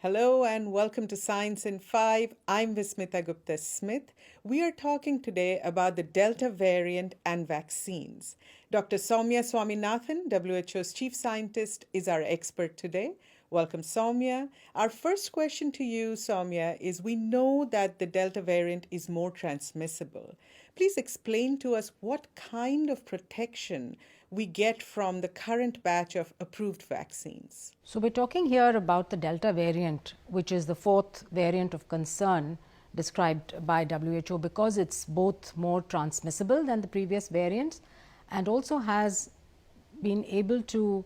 Hello and welcome to Science in 5. I'm Vismita Gupta Smith. We are talking today about the Delta variant and vaccines. Dr. Soumya Swaminathan, WHO's chief scientist, is our expert today. Welcome, Soumya. Our first question to you, Soumya, is we know that the Delta variant is more transmissible. Please explain to us what kind of protection we get from the current batch of approved vaccines. So we're talking here about the Delta variant, which is the fourth variant of concern described by WHO because it's both more transmissible than the previous variants and also has been able to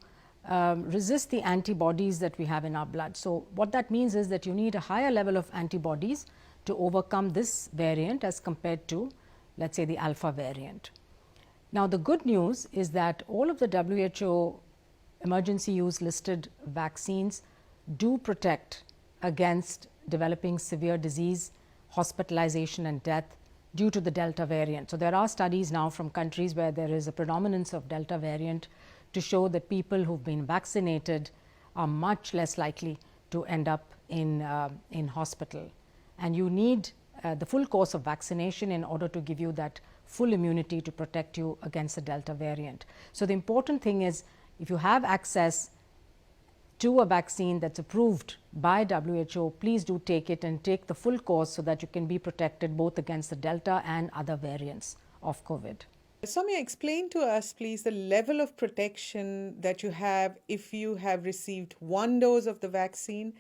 resist the antibodies that we have in our blood. So what that means is that you need a higher level of antibodies to overcome this variant as compared to, let's say, the alpha variant. Now the good news is that all of the WHO emergency use listed vaccines do protect against developing severe disease, hospitalization and death due to the Delta variant. So there are studies now from countries where there is a predominance of Delta variant to show that people who've been vaccinated are much less likely to end up in hospital. And you need the full course of vaccination in order to give you that full immunity to protect you against the Delta variant. So the important thing is, if you have access to a vaccine that's approved by WHO, please do take it and take the full course so that you can be protected both against the Delta and other variants of COVID. Soumya, explain to us, please, the level of protection that you have if you have received one dose of the vaccine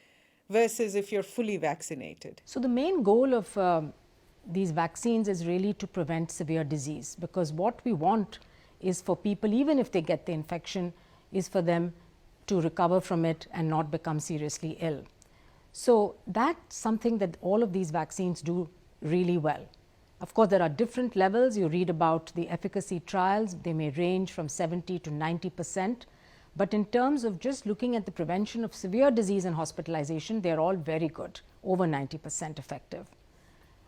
versus if you're fully vaccinated. So the main goal of these vaccines is really to prevent severe disease, because what we want is for people, even if they get the infection, is for them to recover from it and not become seriously ill. So that's something that all of these vaccines do really well. Of course, there are different levels. You read about the efficacy trials. They may range from 70 to 90%. But in terms of just looking at the prevention of severe disease and hospitalization, they're all very good, over 90% effective.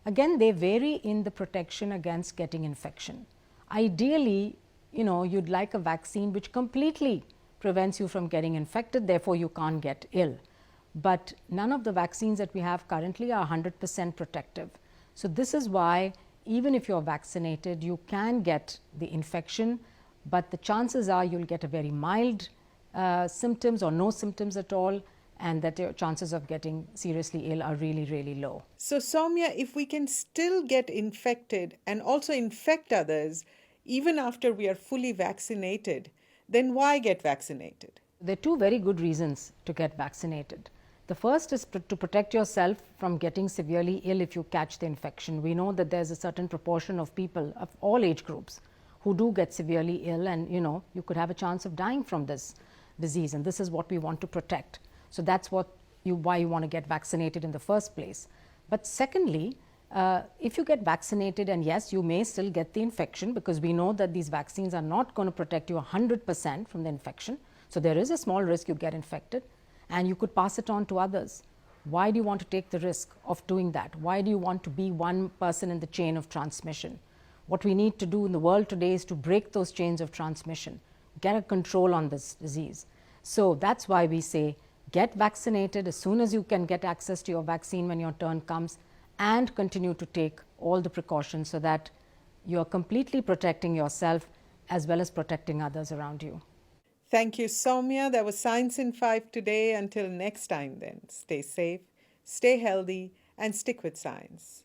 Again, they vary in the protection against getting infection. Ideally, you'd like a vaccine which completely prevents you from getting infected, therefore you can't get ill. But none of the vaccines that we have currently are 100% protective. So this is why even if you're vaccinated, you can get the infection, but the chances are you'll get a very mild symptoms or no symptoms at all, and that your chances of getting seriously ill are really, really low. So Soumya, if we can still get infected and also infect others, even after we are fully vaccinated, then why get vaccinated? There are two very good reasons to get vaccinated. The first is to protect yourself from getting severely ill if you catch the infection. We know that there's a certain proportion of people of all age groups who do get severely ill, and you could have a chance of dying from this disease, and this is what we want to protect. So that's why you want to get vaccinated in the first place. But secondly, if you get vaccinated, and yes, you may still get the infection, because we know that these vaccines are not going to protect you 100% from the infection. So there is a small risk you get infected and you could pass it on to others. Why do you want to take the risk of doing that? Why do you want to be one person in the chain of transmission? What we need to do in the world today is to break those chains of transmission, get a control on this disease. So that's why we say get vaccinated as soon as you can get access to your vaccine when your turn comes, and continue to take all the precautions so that you are completely protecting yourself as well as protecting others around you. Thank you, Soumya. That was Science in 5 today. Until next time then, stay safe, stay healthy, and stick with science.